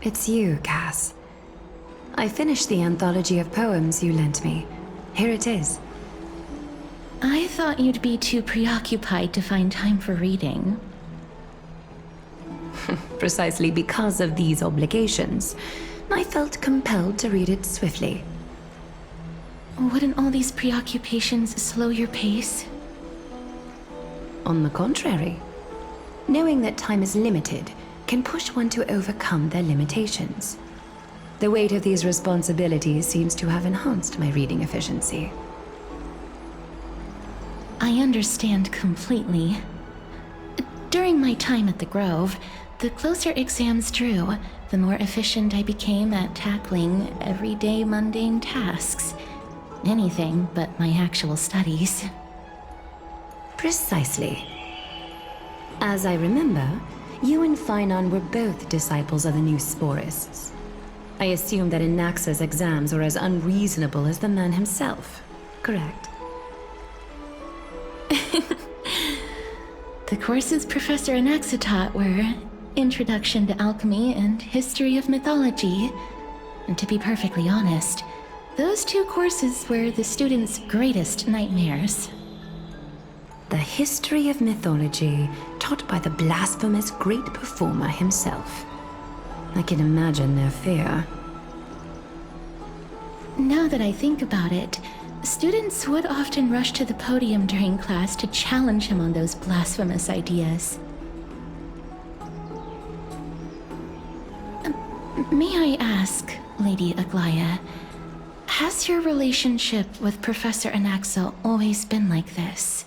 it's you, Cass. I finished the anthology of poems you lent me. Here it is. I thought you'd be too preoccupied to find time for reading. Precisely because of these obligations, I felt compelled to read it swiftly. Wouldn't all these preoccupations slow your pace? On the contrary, knowing that time is limited can push one to overcome their limitations. The weight of these responsibilities seems to have enhanced my reading efficiency. I understand completely. During my time at the Grove, the closer exams drew, the more efficient I became at tackling everyday mundane tasks. Anything but my actual studies. Precisely. As I remember, you and Phainon were both disciples of the new Sporists. I assume that Anaxa's exams were as unreasonable as the man himself, correct? The courses Professor Anaxa taught were Introduction to Alchemy and History of Mythology. And to be perfectly honest, those two courses were the students' greatest nightmares. The history of mythology, taught by the blasphemous great performer himself. I can imagine their fear. Now that I think about it, students would often rush to the podium during class to challenge him on those blasphemous ideas. May I ask, Lady Aglaya, has your relationship with Professor Anaxa always been like this?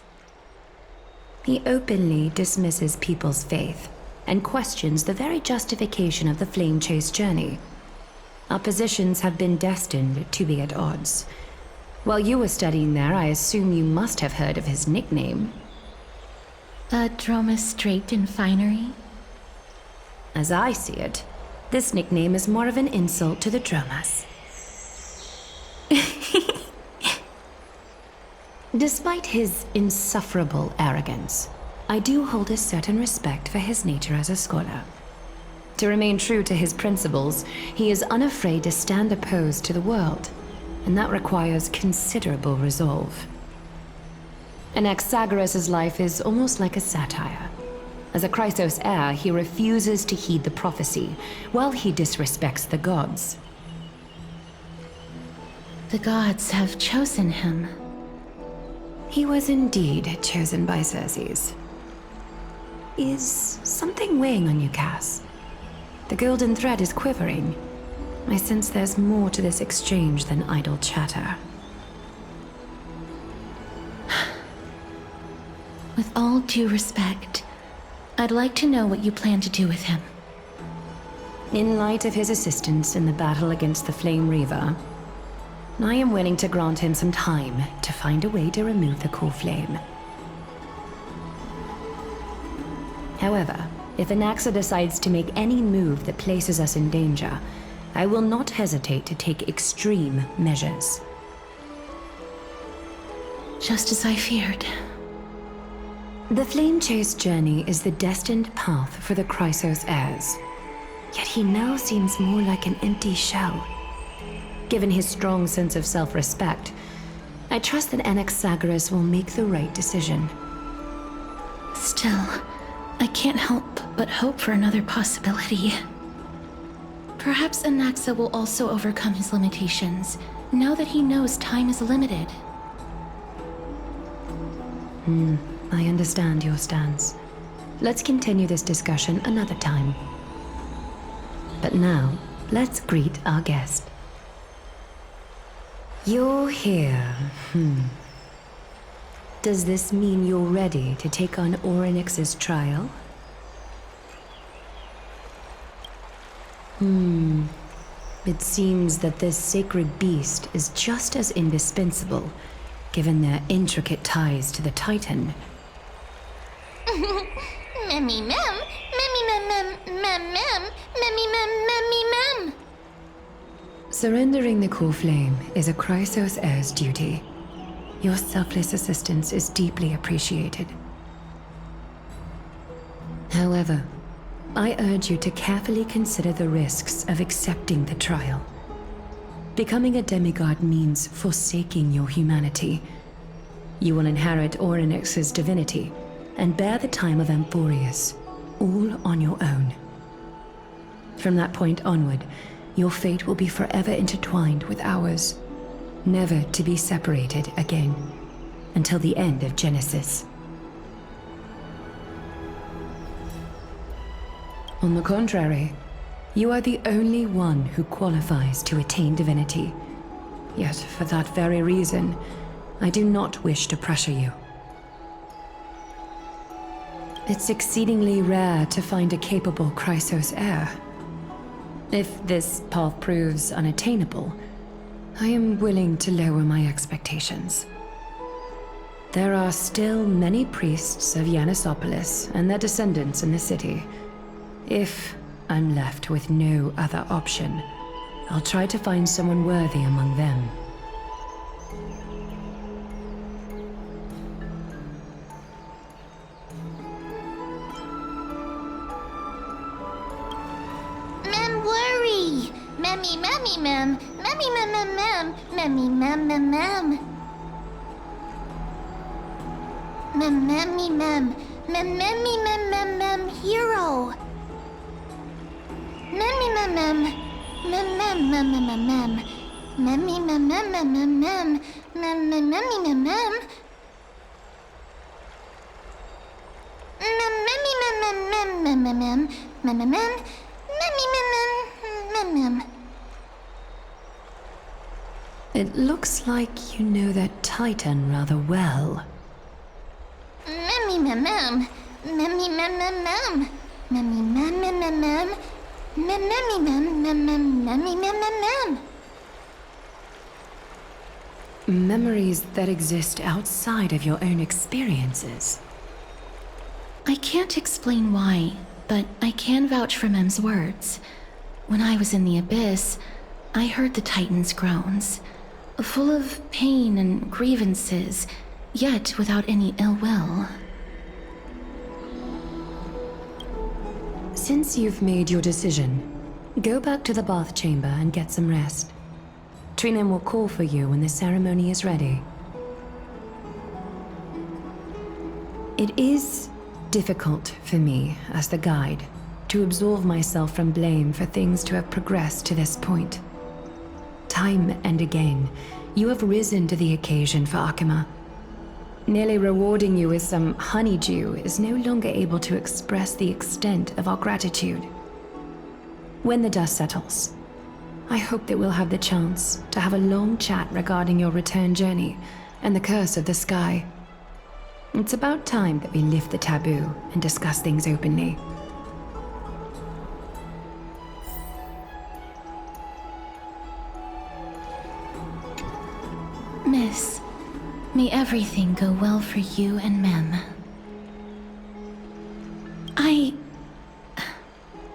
He openly dismisses people's faith and questions the very justification of the Flame Chase journey. Our positions have been destined to be at odds. While you were studying there, I assume you must have heard of his nickname. A Dromus draped in finery? As I see it, this nickname is more of an insult to the Dromas. Despite his insufferable arrogance, I do hold a certain respect for his nature as a scholar. To remain true to his principles, he is unafraid to stand opposed to the world, and that requires considerable resolve. Anaxagoras' life is almost like a satire. As a Chrysos heir, he refuses to heed the prophecy, while he disrespects the gods. The gods have chosen him. He was indeed chosen by Xerxes. Is something weighing on you, Cass? The golden thread is quivering. I sense there's more to this exchange than idle chatter. With all due respect, I'd like to know what you plan to do with him. In light of his assistance in the battle against the Flame Reaver, I am willing to grant him some time to find a way to remove the core flame. However, if Anaxa decides to make any move that places us in danger, I will not hesitate to take extreme measures. Just as I feared. The Flame Chase journey is the destined path for the Chrysos heirs. Yet he now seems more like an empty shell. Given his strong sense of self-respect, I trust that Anaxagoras will make the right decision. Still, I can't help but hope for another possibility. Perhaps Anaxa will also overcome his limitations, now that he knows time is limited. I understand your stance. Let's continue this discussion another time. But now, let's greet our guest. You're here. Does this mean you're ready to take on Orynyx's trial? It seems that this sacred beast is just as indispensable, given their intricate ties to the Titan. Memmy mem, memmy mem mem mem mem, memmy mem memmy mem. Surrendering the core flame is a Chrysos heir's duty. Your selfless assistance is deeply appreciated. However, I urge you to carefully consider the risks of accepting the trial. Becoming a demigod means forsaking your humanity. You will inherit Orynyx's divinity and bear the time of Amphorius, all on your own. From that point onward, your fate will be forever intertwined with ours, never to be separated again, until the end of Genesis. On the contrary, you are the only one who qualifies to attain divinity. Yet, for that very reason, I do not wish to pressure you. It's exceedingly rare to find a capable Chrysos heir. If this path proves unattainable, I am willing to lower my expectations. There are still many priests of Yanissopolis and their descendants in the city. If I'm left with no other option, I'll try to find someone worthy among them. Mem worry. Memmy, memmy, mem. Memmy, mem, mem, mem. Memmy, mem, mem, mem. Mem, memmy, mem. Mem, memmy, mem, mem, mem. Hero. Memmy, mem, mem. Mem, mem, mem, mem, mem, mem. Memmy, mem, mem, mem, mem, mem. Mem, mem, memmy, mem, mem. Mem, memmy, mem, mem, mem, mem, mem, mem. Mem, mem, mem. Memmy, mem, mem, mem, mem. It looks like you know that Titan rather well. Memmy, mem, mem. Memmy, mem, mem, mem. Memmy, mem, mem, mem, mem. Mem, memmy, mem, mem, mem, memmy, mem, mem, mem. Memories that exist outside of your own experiences. I can't explain why, but I can vouch for Mem's words. When I was in the Abyss, I heard the Titan's groans, full of pain and grievances, yet without any ill will. Since you've made your decision, go back to the bath chamber and get some rest. Trinem will call for you when the ceremony is ready. It is difficult for me, as the guide, to absolve myself from blame for things to have progressed to this point. Time and again, you have risen to the occasion for Akima. Nearly rewarding you with some honeydew is no longer able to express the extent of our gratitude. When the dust settles, I hope that we'll have the chance to have a long chat regarding your return journey and the curse of the sky. It's about time that we lift the taboo and discuss things openly. Miss, may everything go well for you and Mem.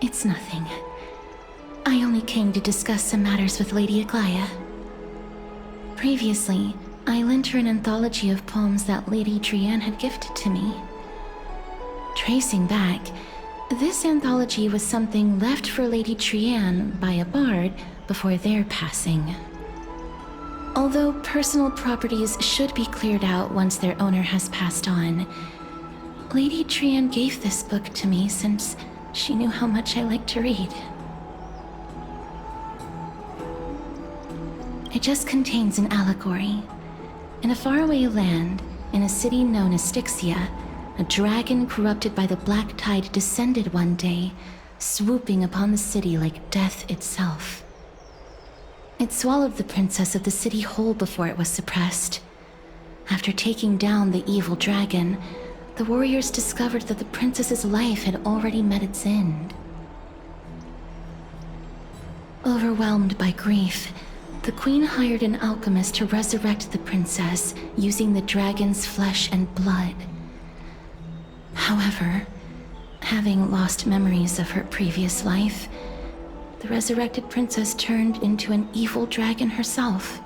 It's nothing. I only came to discuss some matters with Lady Aglaya. Previously, I lent her an anthology of poems that Lady Trianne had gifted to me. Tracing back, this anthology was something left for Lady Trianne by a bard before their passing. Although personal properties should be cleared out once their owner has passed on, Lady Trianne gave this book to me since she knew how much I liked to read. It just contains an allegory. In a faraway land, in a city known as Styxia, a dragon corrupted by the Black Tide descended one day, swooping upon the city like death itself. It swallowed the princess of the city whole before it was suppressed. After taking down the evil dragon, the warriors discovered that the princess's life had already met its end. Overwhelmed by grief, the queen hired an alchemist to resurrect the princess using the dragon's flesh and blood. However, having lost memories of her previous life, the resurrected princess turned into an evil dragon herself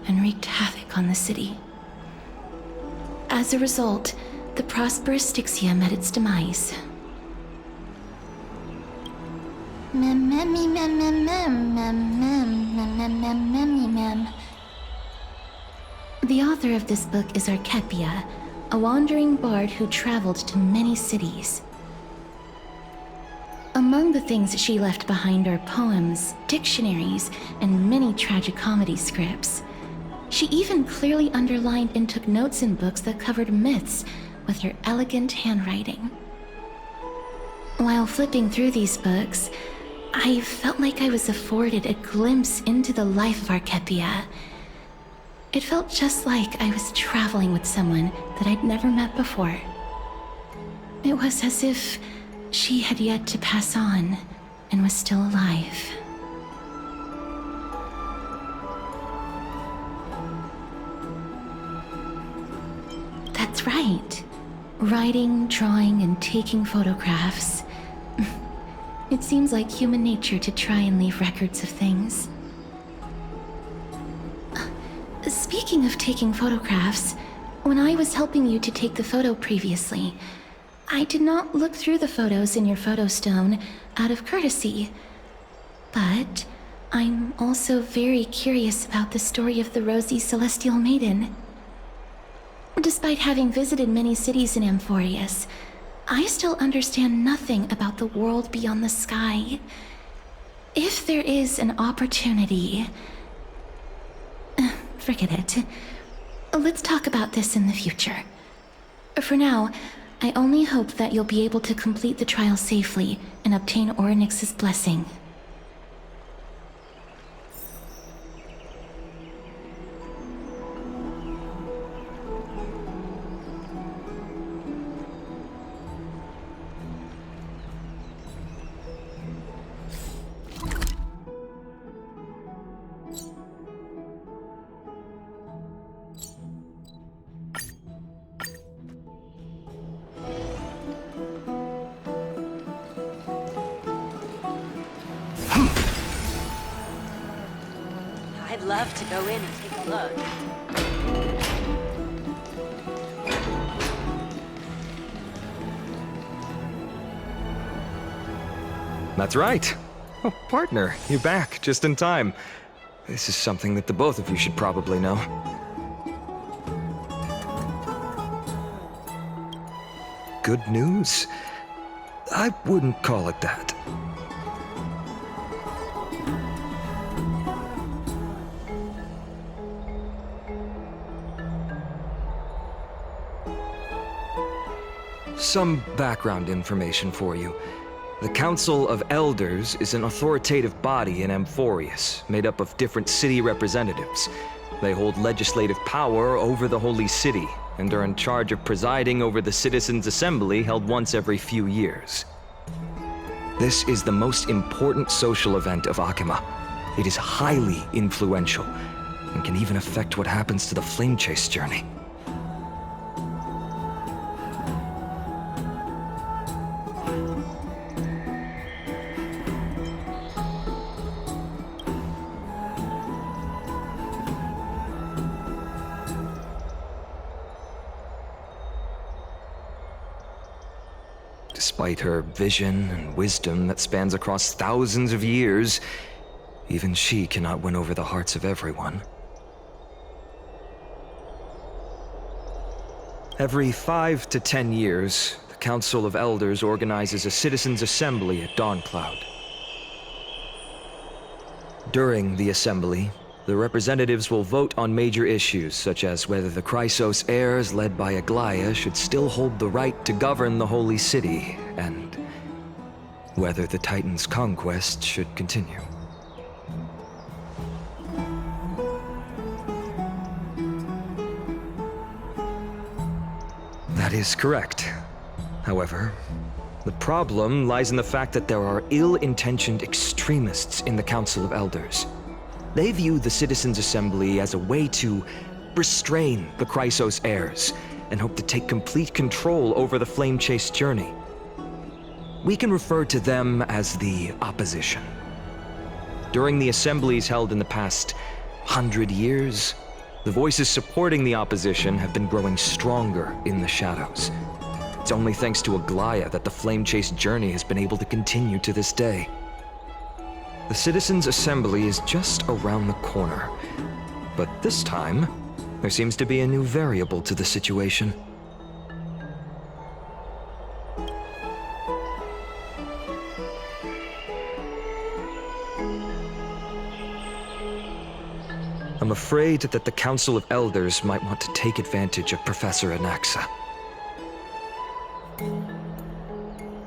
and wreaked havoc on the city. As a result, the prosperous Styxia met its demise. Memmy mem mem mem mem mem mem mem mem memmy mem. The author of this book is Archepia, a wandering bard who traveled to many cities. Among the things she left behind are poems, dictionaries, and many tragicomedy scripts. She even clearly underlined and took notes in books that covered myths with her elegant handwriting. While flipping through these books, I felt like I was afforded a glimpse into the life of Archepia. It felt just like I was traveling with someone that I'd never met before. It was as if she had yet to pass on and was still alive. That's right. Writing, drawing, and taking photographs. It seems like human nature to try and leave records of things. Speaking of taking photographs, when I was helping you to take the photo previously, I did not look through the photos in your photo stone out of courtesy. But I'm also very curious about the story of the Rosy Celestial Maiden. Despite having visited many cities in Amphorius, I still understand nothing about the world beyond the sky. If there is an opportunity... Forget it. Let's talk about this in the future. For now, I only hope that you'll be able to complete the trial safely and obtain Orynyx's blessing. I'd love to go in and take a look. That's right. Oh, partner, you're back just in time. This is something that the both of you should probably know. Good news? I wouldn't call it that. Some background information for you. The Council of Elders is an authoritative body in Amphorius, made up of different city representatives. They hold legislative power over the Holy City, and are in charge of presiding over the Citizens' Assembly held once every few years. This is the most important social event of Akima. It is highly influential, and can even affect what happens to the Flame Chase journey. Despite her vision and wisdom that spans across thousands of years, even she cannot win over the hearts of everyone. Every 5 to 10 years, the Council of Elders organizes a Citizens' Assembly at Dawncloud. During the assembly, the representatives will vote on major issues, such as whether the Chrysos heirs led by Aglaya should still hold the right to govern the Holy City, and whether the Titan's conquest should continue. That is correct. However, the problem lies in the fact that there are ill-intentioned extremists in the Council of Elders. They view the Citizens' Assembly as a way to restrain the Chrysos heirs and hope to take complete control over the Flame Chase journey. We can refer to them as the Opposition. During the assemblies held in the past 100 years, the voices supporting the Opposition have been growing stronger in the shadows. It's only thanks to Aglaya that the Flame Chase journey has been able to continue to this day. The Citizens' Assembly is just around the corner. But this time, there seems to be a new variable to the situation. I'm afraid that the Council of Elders might want to take advantage of Professor Anaxa.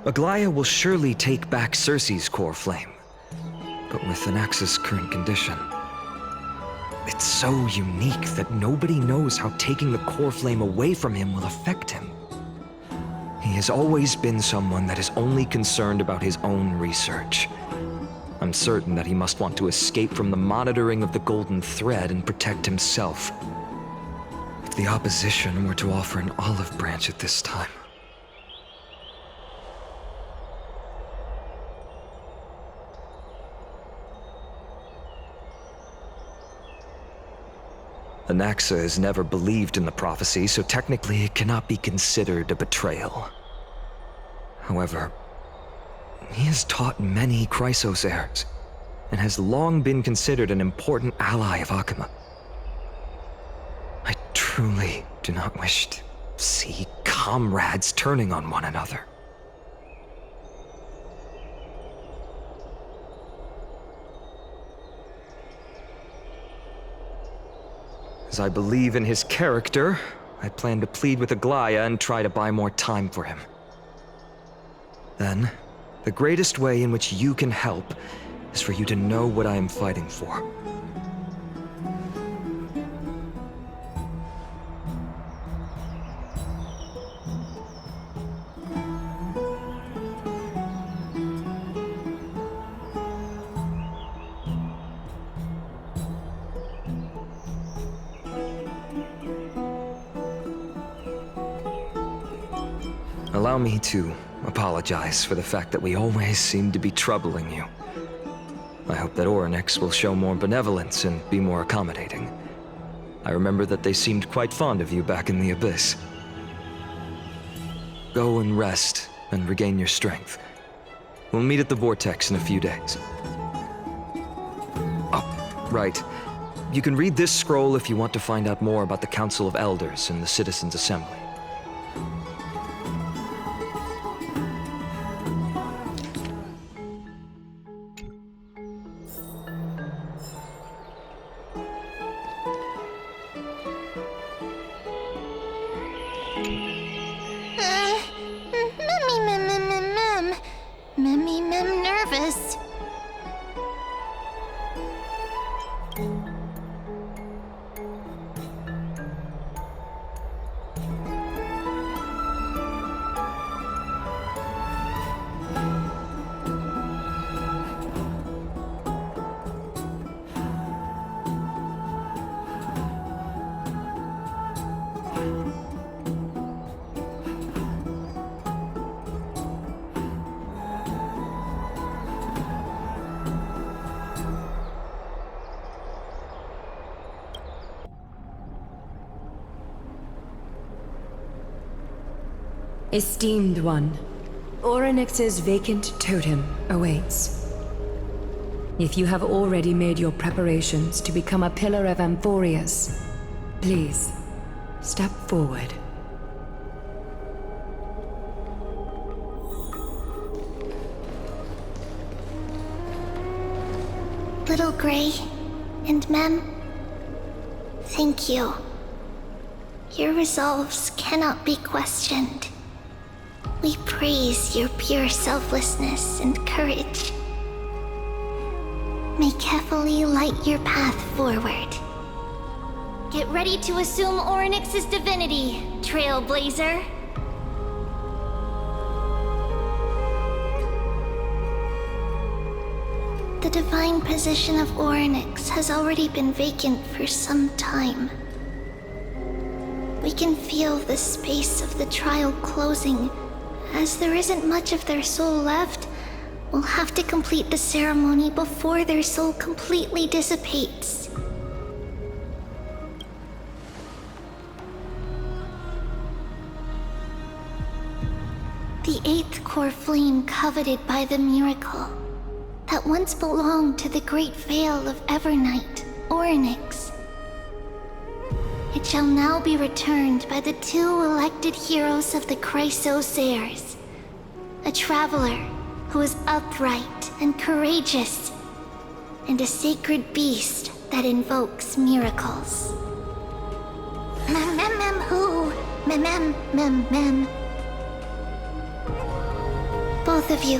Aglaya will surely take back Cersei's core flame, but with Anaxa's current condition, it's so unique that nobody knows how taking the core flame away from him will affect him. He has always been someone that is only concerned about his own research. I'm certain that he must want to escape from the monitoring of the Golden Thread and protect himself. If the opposition were to offer an olive branch at this time... Anaxa has never believed in the prophecy, so technically it cannot be considered a betrayal. However, he has taught many Chrysos heirs, and has long been considered an important ally of Akuma. I truly do not wish to see comrades turning on one another. As I believe in his character, I plan to plead with Aglaya and try to buy more time for him. Then, the greatest way in which you can help is for you to know what I am fighting for. Allow me to apologize for the fact that we always seem to be troubling you. I hope that Orynyx will show more benevolence and be more accommodating. I remember that they seemed quite fond of you back in the Abyss. Go and rest and regain your strength. We'll meet at the Vortex in a few days. Oh, right. You can read this scroll if you want to find out more about the Council of Elders and the Citizens' Assembly. Nervous. Esteemed one, Orynyx's vacant totem awaits. If you have already made your preparations to become a pillar of Amphorius, please, step forward. Little Grey and Mem, thank you. Your resolves cannot be questioned. We praise your pure selflessness and courage. May carefully light your path forward. Get ready to assume Orynyx's divinity, Trailblazer. The divine position of Orynyx has already been vacant for some time. We can feel the space of the trial closing. As there isn't much of their soul left, we'll have to complete the ceremony before their soul completely dissipates. The 8th core flame coveted by the miracle. that once belonged to the great Vale of Evernight, Orynyx. It shall now be returned by the 2 elected heroes of the Chrysos heirs. A traveler who is upright and courageous, and a sacred beast that invokes miracles. Who? Mem. Both of you,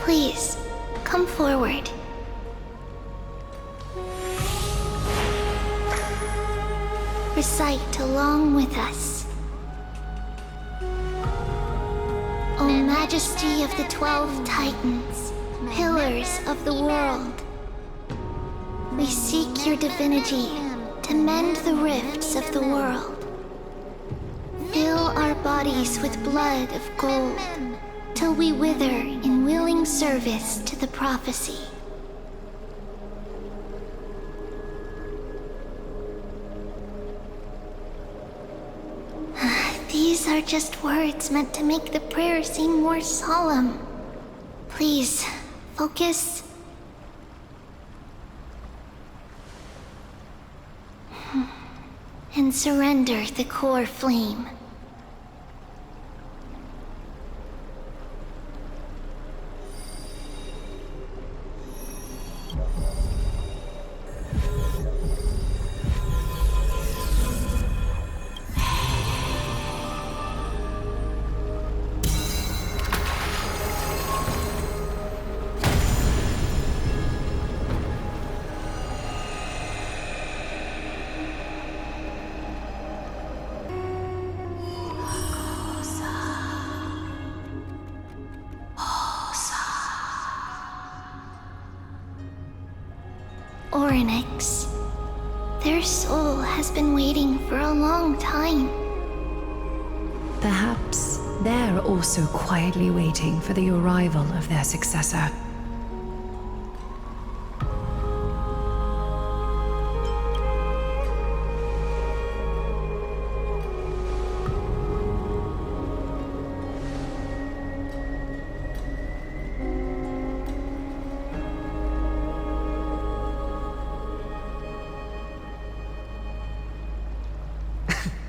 please, come forward. Recite along with us. O Majesty of the 12 Titans, pillars of the world, we seek your divinity to mend the rifts of the world. Fill our bodies with blood of gold, till we wither in willing service to the prophecy. These are just words meant to make the prayer seem more solemn. Please, focus. And surrender the core flame. Orynyx. Their soul has been waiting for a long time. Perhaps they're also quietly waiting for the arrival of their successor.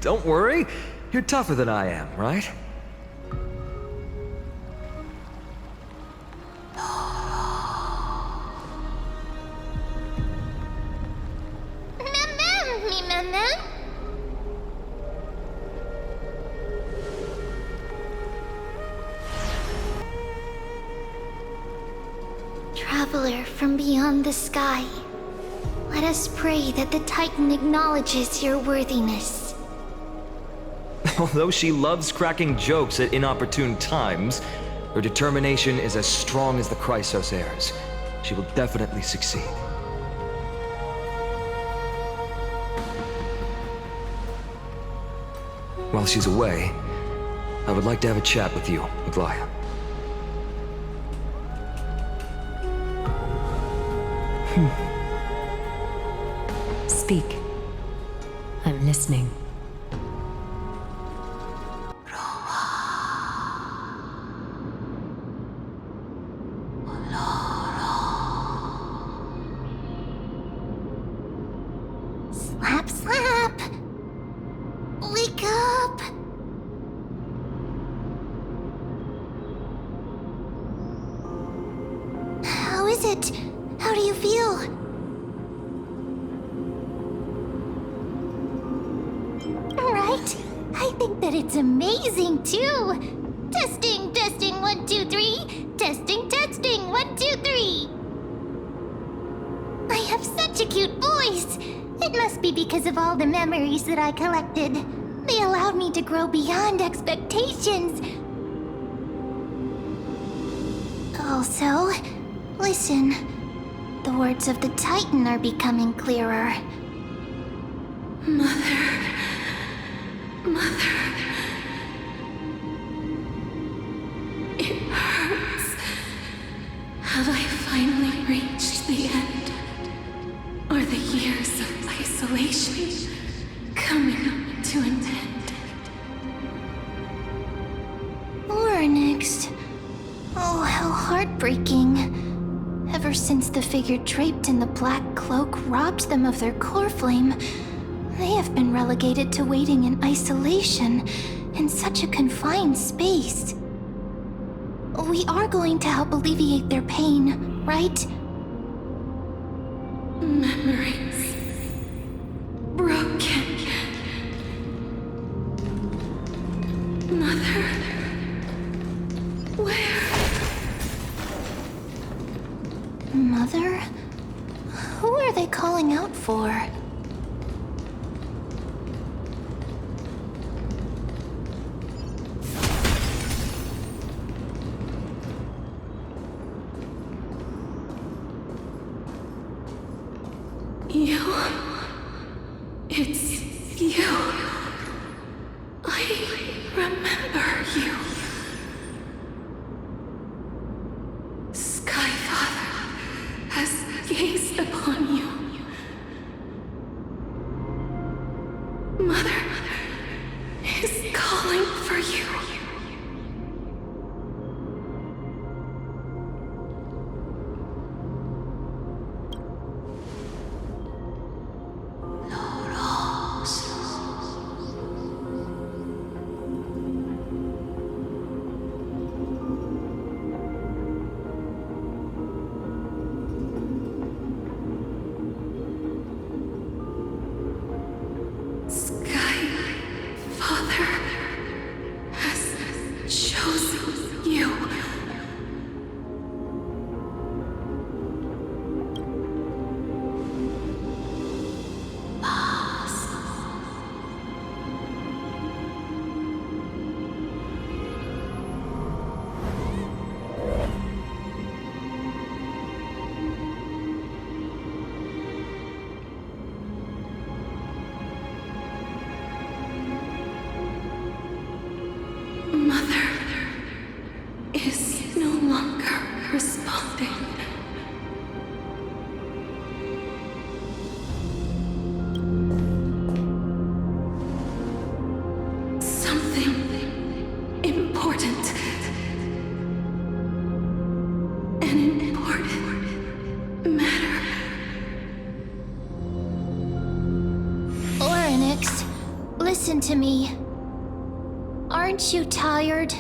Don't worry, you're tougher than I am, right? Traveler from beyond the sky, let us pray that the Titan acknowledges your worthiness. Although she loves cracking jokes at inopportune times, her determination is as strong as the Chrysos heirs. She will definitely succeed. While she's away, I would like to have a chat with you, Aglaya. Speak. I'm listening. Slap! Wake up! How is it? How do you feel? Right? I think that it's amazing too! Testing, 1, 2, 3! Testing, 1, 2, 3! I have such a cute voice! It must be because of all the memories that I collected. They allowed me to grow beyond expectations. Also, listen. The words of the Titan are becoming clearer. Mother. It hurts. Have I finally reached the end? Or the years of isolation coming to an end? Orynyx. Oh, how heartbreaking. Ever Since the figure draped in the black cloak robbed them of their core flame, they have been relegated to waiting in isolation in such a confined space. We are going to help alleviate their pain, right? Memories broken. Mother, where? Mother? Who are they calling out for? You. It's you. I remember you. Skyfather has gazed upon you. Mother is calling for you. Skyfather has chosen you. Mother is no longer responding. Something important. An important matter. Orynyx, listen to me. Aren't you tired?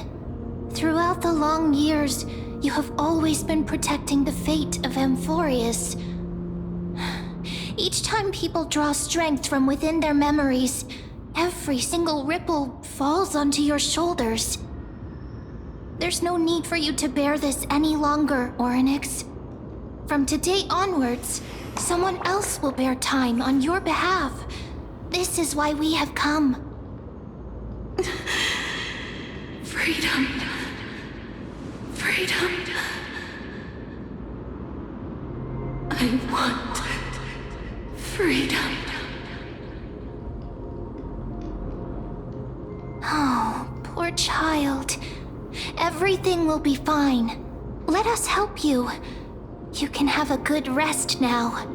Throughout the long years, you have always been protecting the fate of Amphorius. Each time people draw strength from within their memories, every single ripple falls onto your shoulders. There's no need for you to bear this any longer, Orynyx. From today onwards, someone else will bear time on your behalf. This is why we have come. Freedom. Freedom. I want freedom. Oh, poor child. Everything will be fine. Let us help you. You can have a good rest now.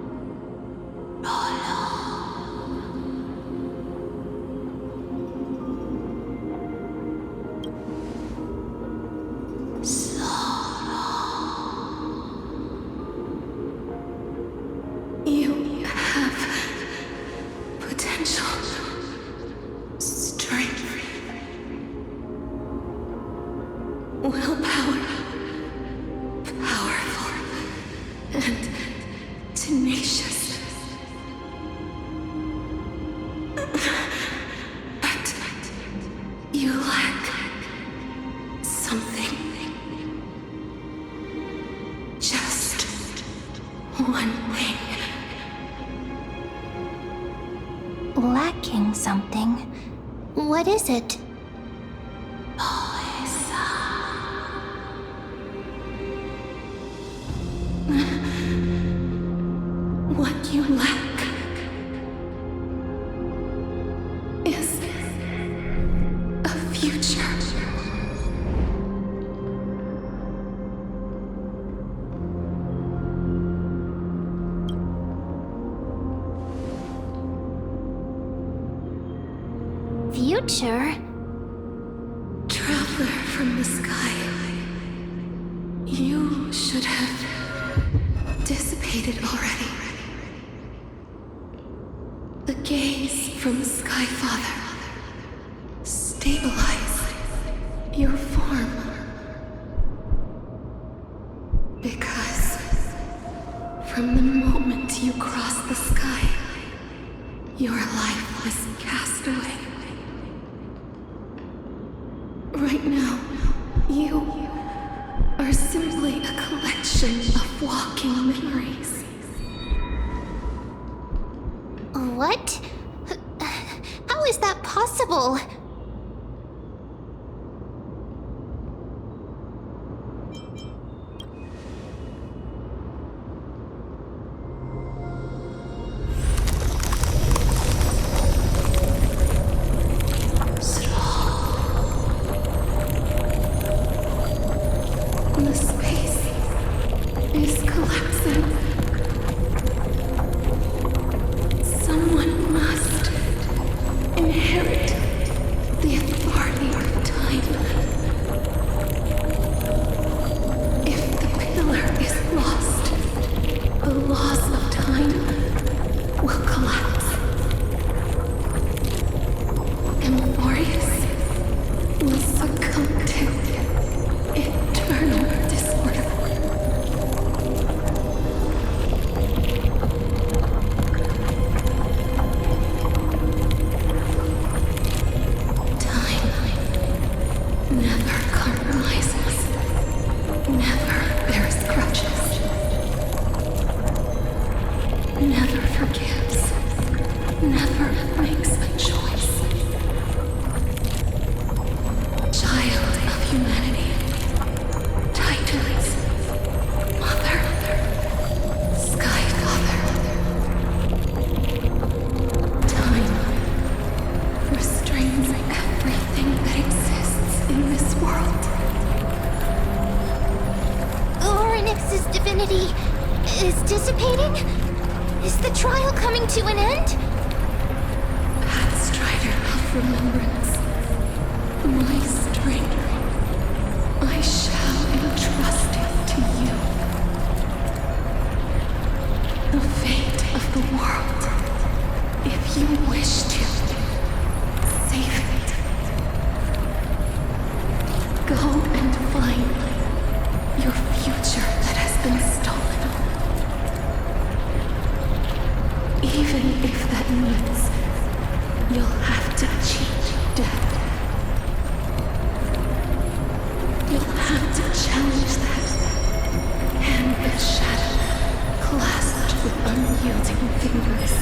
You have potential, strength, willpower, powerful, and tenacious. But you lack something. Just one thing. Lacking something? What is it? What you lack is a future. Future? Traveler from the sky, you should have dissipated already. The gaze from Skyfather stabilized your form. Because from the moment you crossed the sky, your life was cast away. Right now, you are simply a collection of walking memories. What? How is that possible? The space is collapsing. Someone must inherit the authority of time. If the pillar is lost, the laws of time will collapse. Amphorius will succumb to eternal disorder. Time never compromises, never bears grudges, never forgives, never makes a choice. Child of humanity, Titans, Mother, Skyfather. Time restrains everything that exists in this world. Orynyx's divinity is dissipating? Is the trial coming to an end? Pathstrider of remembrance, my strength, I shall entrust it to you. The fate of the world, if you wish to, save it. Go and find your future that has been stolen. Even if that means you'll have to cheat death. You'll have to challenge that hand of shadow clasped with unyielding fingers.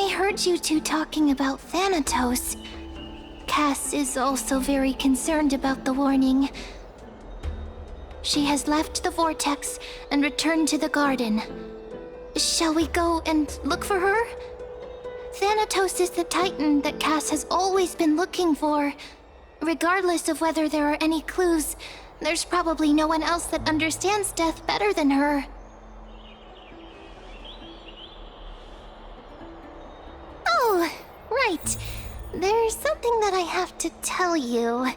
I heard you two talking about Thanatos. Cass is also very concerned about the warning. She has left the vortex and returned to the garden. Shall we go and look for her? Thanatos is the Titan that Cass has always been looking for. Regardless of whether there are any clues, there's probably no one else that understands death better than her. Oh, right. There's something that I have to tell you.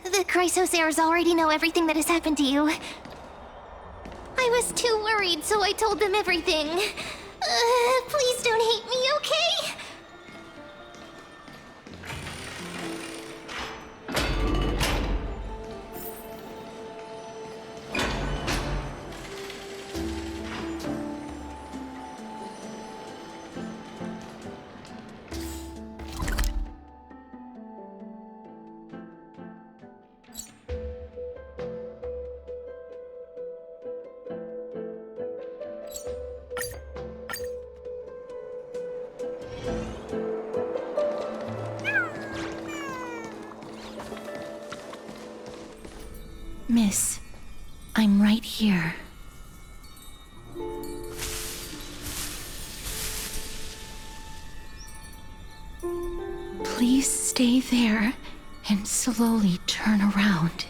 The Chrysosaurs already know everything that has happened to you. I was too worried, so I told them everything. Please don't hate me, okay? Miss, I'm right here. Please stay there and slowly turn around.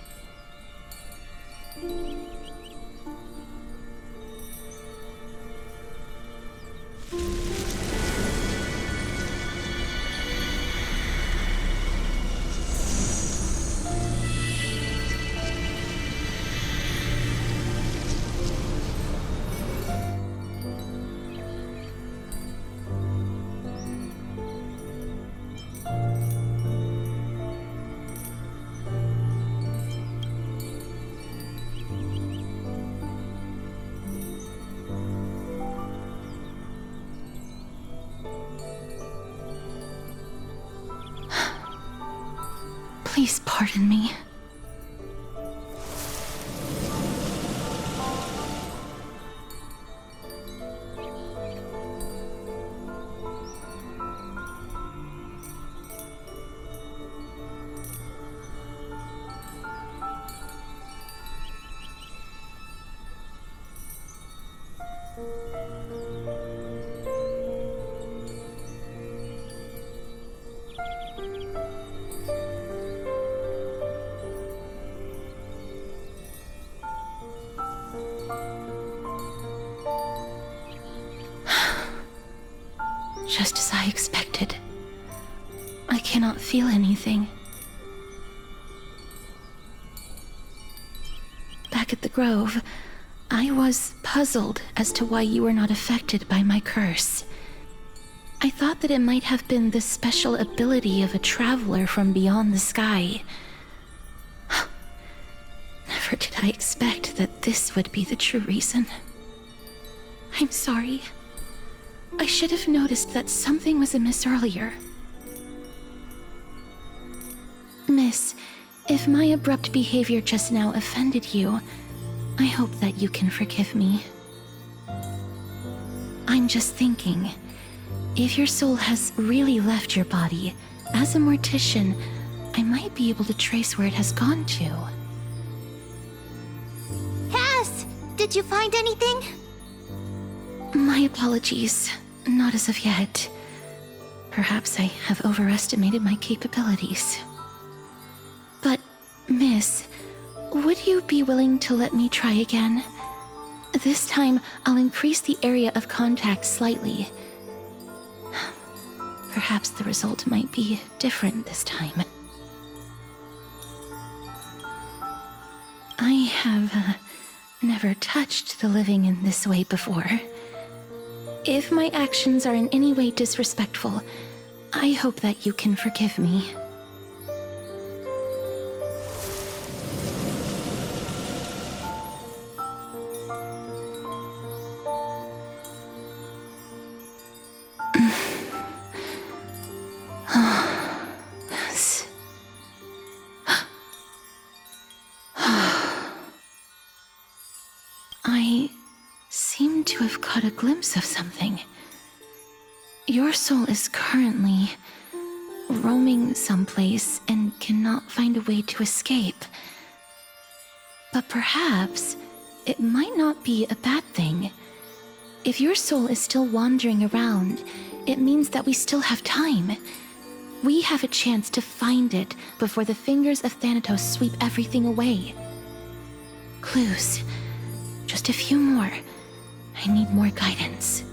Please pardon me. Just as I expected. I cannot feel anything. Back at the Grove, I was puzzled as to why you were not affected by my curse. I thought that it might have been the special ability of a traveler from beyond the sky. Never did I expect that this would be the true reason. I'm sorry. I should have noticed that something was amiss earlier. Miss, if my abrupt behavior just now offended you, I hope that you can forgive me. I'm just thinking, if your soul has really left your body, as a mortician, I might be able to trace where it has gone to. Cass! Did you find anything? My apologies. Not as of yet. Perhaps I have overestimated my capabilities. But, Miss, would you be willing to let me try again? This time, I'll increase the area of contact slightly. Perhaps the result might be different this time. I have never touched the living in this way before. If my actions are in any way disrespectful, I hope that you can forgive me. I seem to have caught a glimpse of something. Your soul is currently roaming someplace and cannot find a way to escape. But perhaps it might not be a bad thing. If your soul is still wandering around, it means that we still have time. We have a chance to find it before the fingers of Thanatos sweep everything away. Clues. Just a few more. I need more guidance.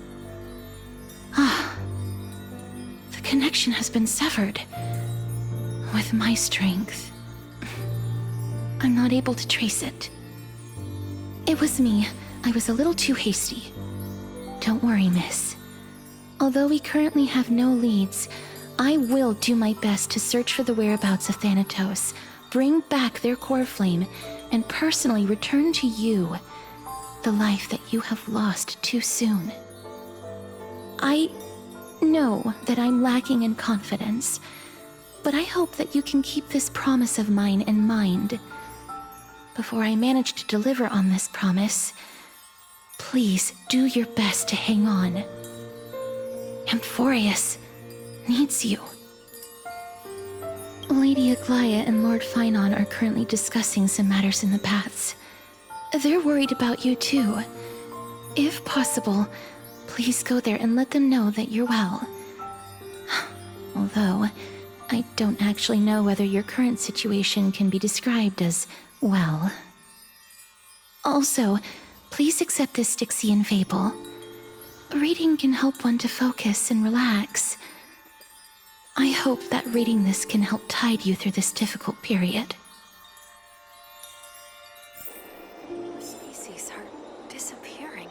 The connection has been severed. With my strength, I'm not able to trace it. It was me. I was a little too hasty. Don't worry, miss. Although we currently have no leads, I will do my best to search for the whereabouts of Thanatos, bring back their core flame, and personally return to you the life that you have lost too soon. I know that I'm lacking in confidence, but I hope that you can keep this promise of mine in mind. Before I manage to deliver on this promise, please do your best to hang on. Amphorius needs you. Lady Aglaya and Lord Finon are currently discussing some matters in the paths. They're worried about you too. If possible, please go there and let them know that you're well. Although, I don't actually know whether your current situation can be described as well. Also, please accept this Styxian fable. Reading can help one to focus and relax. I hope that reading this can help tide you through this difficult period. Species are disappearing.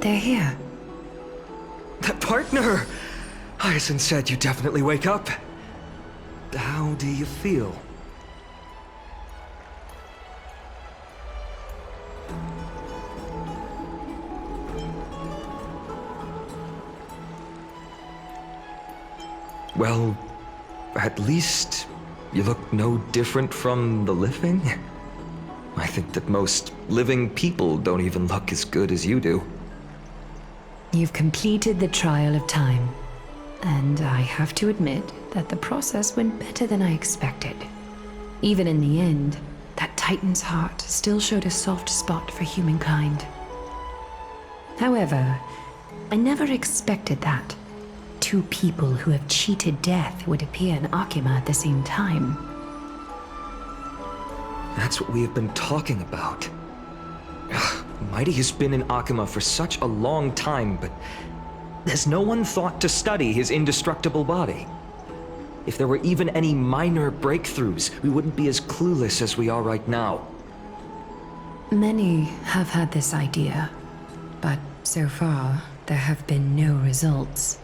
They're here. Partner! Hyacinth said you'd definitely wake up. How do you feel? Well, at least you look no different from the living. I think that most living people don't even look as good as you do. You've completed the trial of time, and I have to admit that the process went better than I expected. Even in the end, that Titan's heart still showed a soft spot for humankind. However, I never expected that two people who have cheated death would appear in Akima at the same time. That's what we have been talking about. Mighty has been in Akima for such a long time, but has no one thought to study his indestructible body? If there were even any minor breakthroughs, we wouldn't be as clueless as we are right now. Many have had this idea, but so far, there have been no results.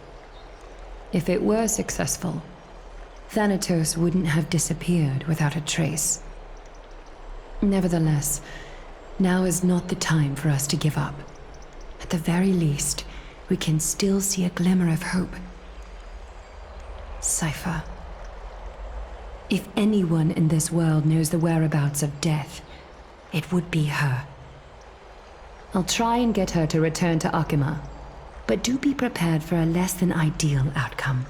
If it were successful, Thanatos wouldn't have disappeared without a trace. Nevertheless, now is not the time for us to give up. At the very least, we can still see a glimmer of hope. Cypher. If anyone in this world knows the whereabouts of death, it would be her. I'll try and get her to return to Akima, but do be prepared for a less than ideal outcome.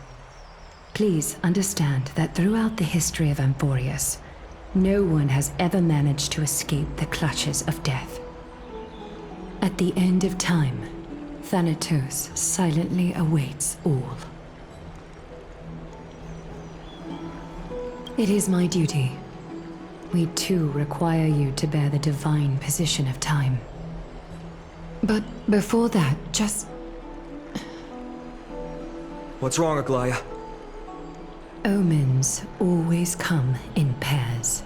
Please understand that throughout the history of Amphorius, no one has ever managed to escape the clutches of death. At the end of time, Thanatos silently awaits all. It is my duty. We too require you to bear the divine position of time. But before that, just What's wrong, Aglaya? Omens always come in pairs.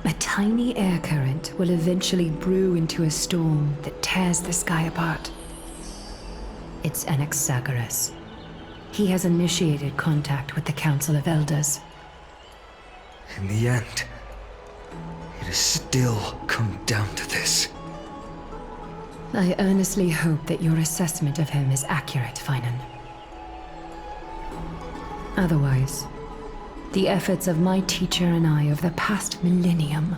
A tiny air current will eventually brew into a storm that tears the sky apart. It's Anaxagoras. He has initiated contact with the Council of Elders. In the end, it has still come down to this. I earnestly hope that your assessment of him is accurate, Finan. Otherwise, the efforts of my teacher and I over the past millennium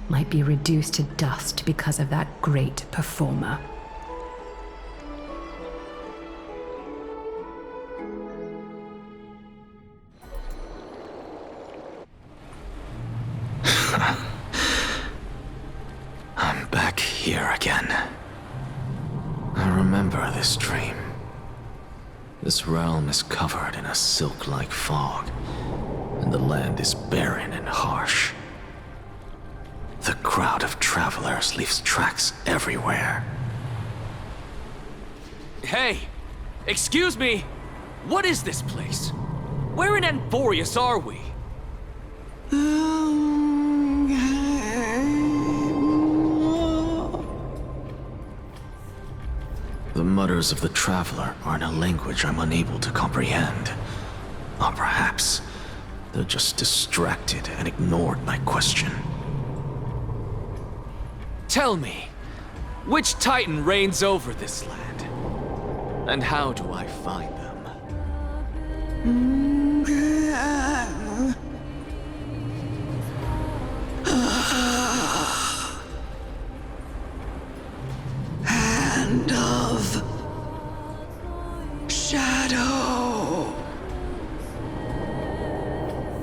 might be reduced to dust because of that great performer. I'm back here again. I remember this dream. This realm is covered in a silk-like fog, and the land is barren and harsh. The crowd of travelers leaves tracks everywhere. Hey! Excuse me! What is this place? Where in Anthorius are we? The mutters of the traveler are in a language I'm unable to comprehend. Or perhaps they're just distracted and ignored my question. Tell me, which Titan reigns over this land? And how do I find them? Hand of Shadow.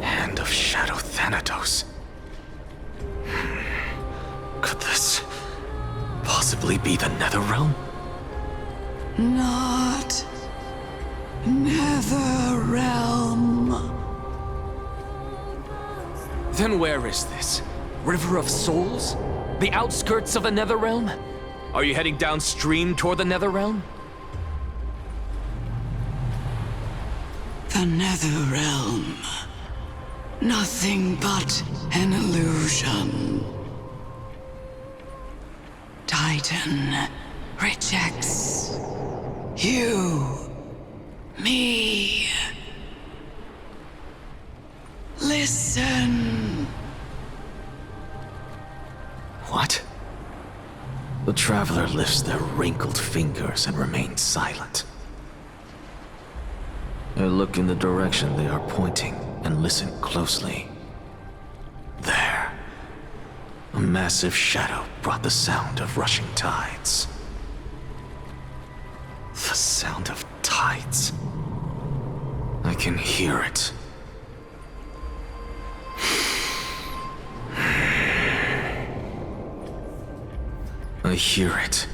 Hand of Shadow Thanatos. Could this possibly be the Netherrealm? Not Netherrealm. Then where is this? River of Souls? The outskirts of the Netherrealm? Are you heading downstream toward the Netherrealm? The Netherrealm. Nothing but an illusion. Titan rejects you, me. Listen. What? The traveler lifts their wrinkled fingers and remains silent. I look in the direction they are pointing and listen closely. There. A massive shadow brought the sound of rushing tides. The sound of tides. I can hear it. I hear it,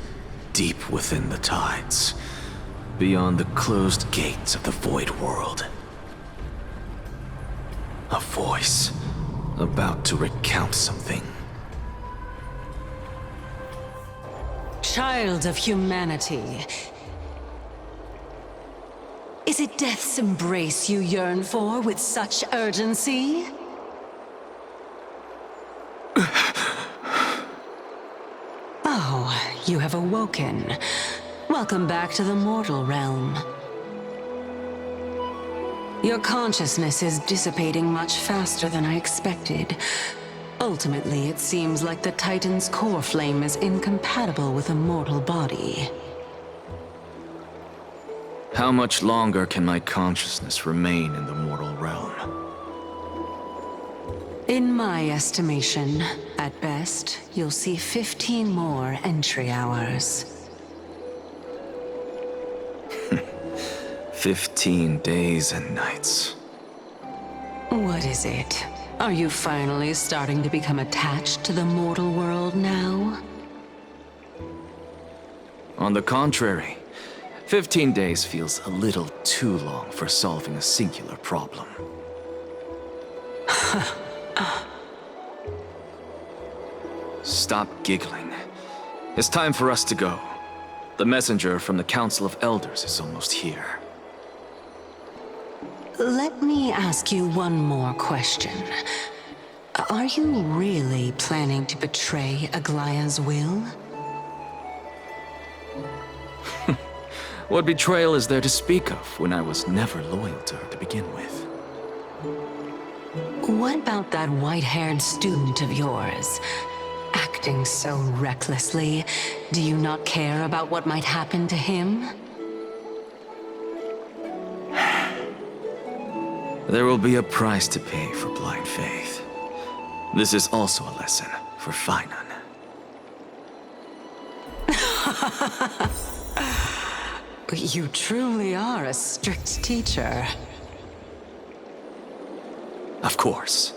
deep within the tides, beyond the closed gates of the Void World. A voice, about to recount something. Child of humanity. Is it death's embrace you yearn for with such urgency? Oh, you have awoken. Welcome back to the mortal realm. Your consciousness is dissipating much faster than I expected. Ultimately, it seems like the Titan's core flame is incompatible with a mortal body. How much longer can my consciousness remain in the mortal realm? In my estimation, at best, you'll see 15 more entry hours. 15 days and nights. What is it? Are you finally starting to become attached to the mortal world now? On the contrary, 15 days feels a little too long for solving a singular problem. Stop giggling. It's time for us to go. The messenger from the Council of Elders is almost here. Let me ask you one more question. Are you really planning to betray Aglaya's will? What betrayal is there to speak of when I was never loyal to her to begin with? What about that white-haired student of yours? Acting so recklessly, do you not care about what might happen to him? There will be a price to pay for blind faith. This is also a lesson for Finan. You truly are a strict teacher. Of course.